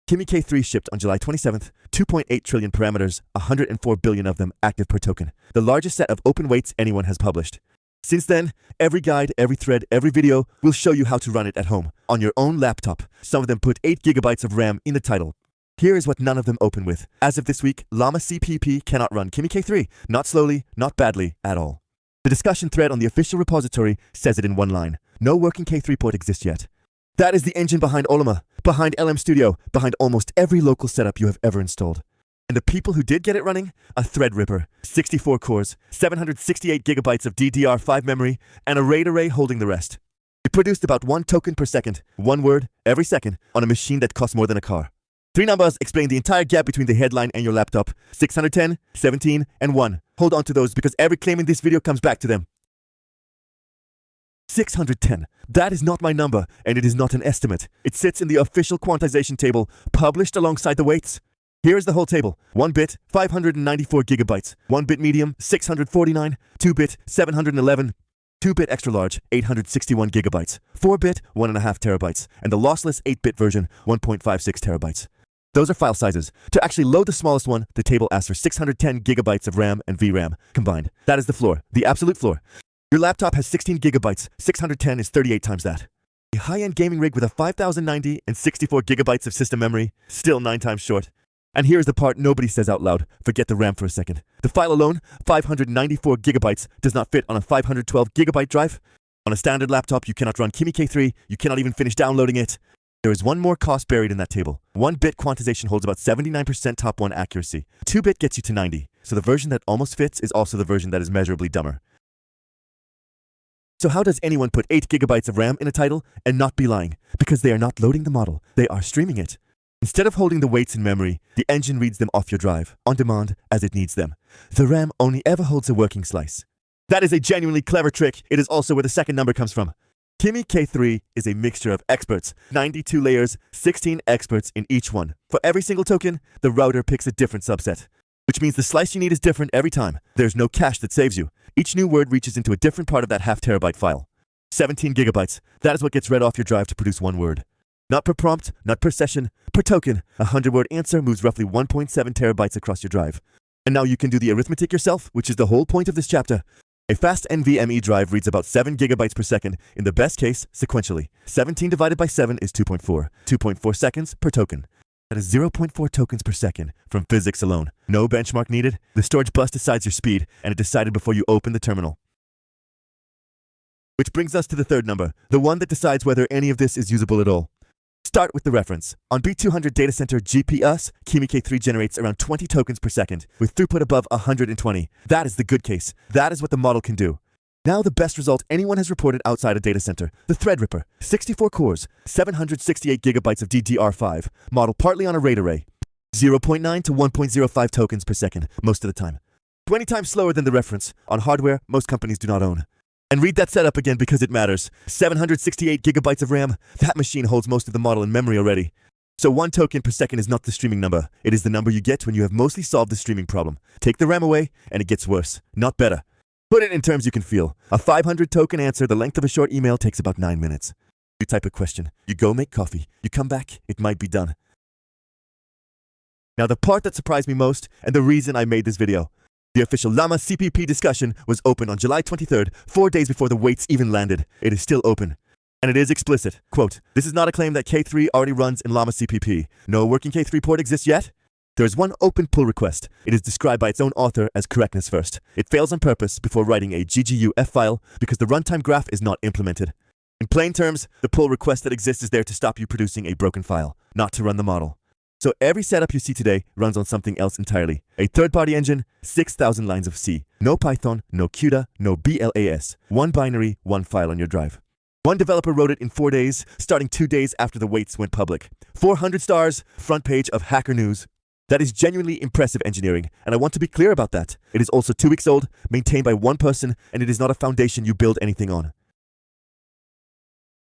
Kimi K3 shipped on July 27th, 2.8 trillion parameters, 104 billion of them active per token, the largest set of open weights anyone has published. Since then, every guide, every thread, every video will show you how to run it at home, on your own laptop. Some of them put 8 GB of RAM in the title. Here is what none of them open with. As of this week, llama.cpp cannot run Kimi K3, not slowly, not badly, at all. The discussion thread on the official repository says it in one line. No working K3 port exists yet. That is the engine behind llama, behind LM Studio, behind almost every local setup you have ever installed. And the people who did get it running? A Threadripper, 64 cores, 768 GB of DDR5 memory, and a RAID array holding the rest. It produced about 1 token per second, 1 word, every second, on a machine that costs more than a car. 3 numbers explain the entire gap between the headline and your laptop. 610, 17, and 1. Hold on to those because every claim in this video comes back to them. 610. That is not my number, and it is not an estimate. It sits in the official quantization table, published alongside the weights. Here is the whole table. 1-bit, 594 GB. 1-bit medium, 649. 2-bit, 711. 2-bit extra large, 861 GB. 4-bit, 1.5 terabytes. And the lossless 8-bit version, 1.56 terabytes. Those are file sizes. To actually load the smallest one, the table asks for 610 GB of RAM and VRAM combined. That is the floor, the absolute floor. Your laptop has 16 GB, 610 is 38 times that. A high-end gaming rig with a 5090 and 64 GB of system memory, still 9 times short. And here's the part nobody says out loud. Forget the RAM for a second. The file alone, 594 GB, does not fit on a 512 GB drive. On a standard laptop, you cannot run Kimi K3, you cannot even finish downloading it. There is one more cost buried in that table. 1-bit quantization holds about 79% top 1 accuracy. 2-bit gets you to 90, so the version that almost fits is also the version that is measurably dumber. So how does anyone put 8 GB of RAM in a title and not be lying? Because they are not loading the model, they are streaming it. Instead of holding the weights in memory, the engine reads them off your drive, on demand, as it needs them. The RAM only ever holds a working slice. That is a genuinely clever trick. It is also where the second number comes from. Kimi K3 is a mixture of experts, 92 layers, 16 experts in each one. For every single token, the router picks a different subset, which means the slice you need is different every time. There's no cache that saves you. Each new word reaches into a different part of that 0.5 terabyte file. 17 GB, that is what gets read off your drive to produce 1 word. Not per prompt, not per session, per token. A 100-word answer moves roughly 1.7 terabytes across your drive. And now you can do the arithmetic yourself, which is the whole point of this chapter. A fast NVMe drive reads about 7 GB per second, in the best case, sequentially. 17 divided by 7 is 2.4. 2.4 seconds per token. That is 0.4 tokens per second from physics alone. No benchmark needed. The storage bus decides your speed, and it decided before you open the terminal. Which brings us to the third number, the one that decides whether any of this is usable at all. Start with the reference. On B200 data center GPS, Kimi K3 generates around 20 tokens per second, with throughput above 120. That is the good case. That is what the model can do. Now the best result anyone has reported outside a data center, the Threadripper. 64 cores, 768 GB of DDR5, modeled partly on a RAID array. 0.9 to 1.05 tokens per second, most of the time. 20 times slower than the reference, on hardware most companies do not own. And read that setup again because it matters. 768 GB of RAM, that machine holds most of the model in memory already. So 1 token per second is not the streaming number. It is the number you get when you have mostly solved the streaming problem. Take the RAM away, and it gets worse, not better. Put it in terms you can feel. A 500 token answer the length of a short email takes about 9 minutes. You type a question, you go make coffee, you come back, it might be done. Now the part that surprised me most, and the reason I made this video. The official llama.cpp discussion was open on July 23rd, 4 days before the weights even landed. It is still open. And it is explicit. Quote, this is not a claim that K3 already runs in llama.cpp. No working K3 port exists yet. There is one open pull request. It is described by its own author as correctness first. It fails on purpose before writing a GGUF file because the runtime graph is not implemented. In plain terms, the pull request that exists is there to stop you producing a broken file, not to run the model. So every setup you see today runs on something else entirely. A third-party engine, 6,000 lines of C. No Python, no CUDA, no BLAS. One binary, one file on your drive. One developer wrote it in 4 days, starting 2 days after the weights went public. 400 stars, front page of Hacker News. That is genuinely impressive engineering, and I want to be clear about that. It is also 2 weeks old, maintained by one person, and it is not a foundation you build anything on.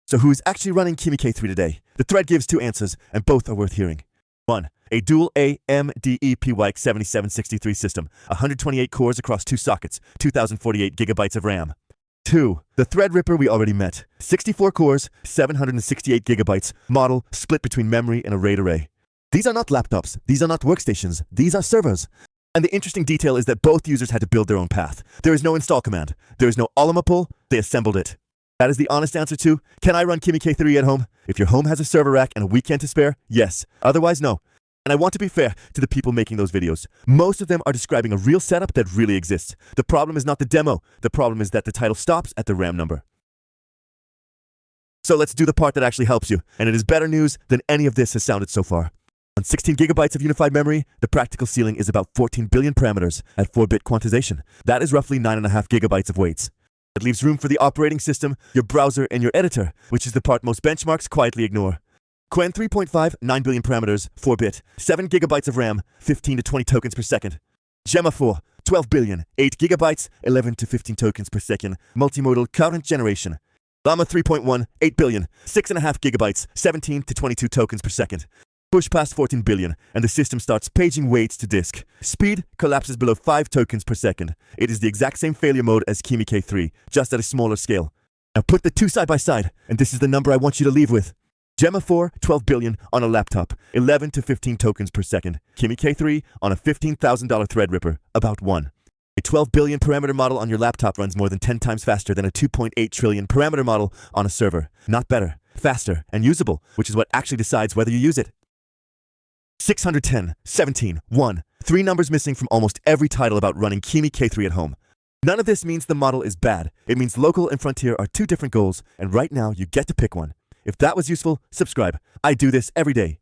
So who is actually running Kimi K3 today? The thread gives 2 answers, and both are worth hearing. 1. A dual AMD EPYC 7763 system, 128 cores across 2 sockets, 2048 GB of RAM. 2. The Threadripper we already met, 64 cores, 768 GB, model split between memory and a RAID array. These are not laptops, these are not workstations, these are servers. And the interesting detail is that both users had to build their own path. There is no install command, there is no llama pull, they assembled it. That is the honest answer to, can I run Kimi K3 at home? If your home has a server rack and a weekend to spare, yes. Otherwise, no. And I want to be fair to the people making those videos. Most of them are describing a real setup that really exists. The problem is not the demo, the problem is that the title stops at the RAM number. So let's do the part that actually helps you, and it is better news than any of this has sounded so far. On 16 gigabytes of unified memory, the practical ceiling is about 14 billion parameters at 4-bit quantization. That is roughly 9.5 gigabytes of weights. It leaves room for the operating system, your browser, and your editor, which is the part most benchmarks quietly ignore. Qwen 3.5, 9 billion parameters, 4-bit, 7 gigabytes of RAM, 15 to 20 tokens per second. Gemma 4, 12 billion, 8 gigabytes, 11 to 15 tokens per second, multimodal current generation. Llama 3.1, 8 billion, 6.5 gigabytes, 17 to 22 tokens per second. Push past 14 billion, and the system starts paging weights to disk. Speed collapses below 5 tokens per second. It is the exact same failure mode as Kimi K3, just at a smaller scale. Now put the two side by side, and this is the number I want you to leave with. Gemma 4, 12 billion on a laptop, 11 to 15 tokens per second. Kimi K3 on a $15,000 Threadripper, about 1. A 12 billion parameter model on your laptop runs more than 10 times faster than a 2.8 trillion parameter model on a server. Not better, faster, and usable, which is what actually decides whether you use it. 610, 17, 1. 3 numbers missing from almost every title about running Kimi K3 at home. None of this means the model is bad. It means local and frontier are two different goals, and right now you get to pick one. If that was useful, subscribe. I do this every day.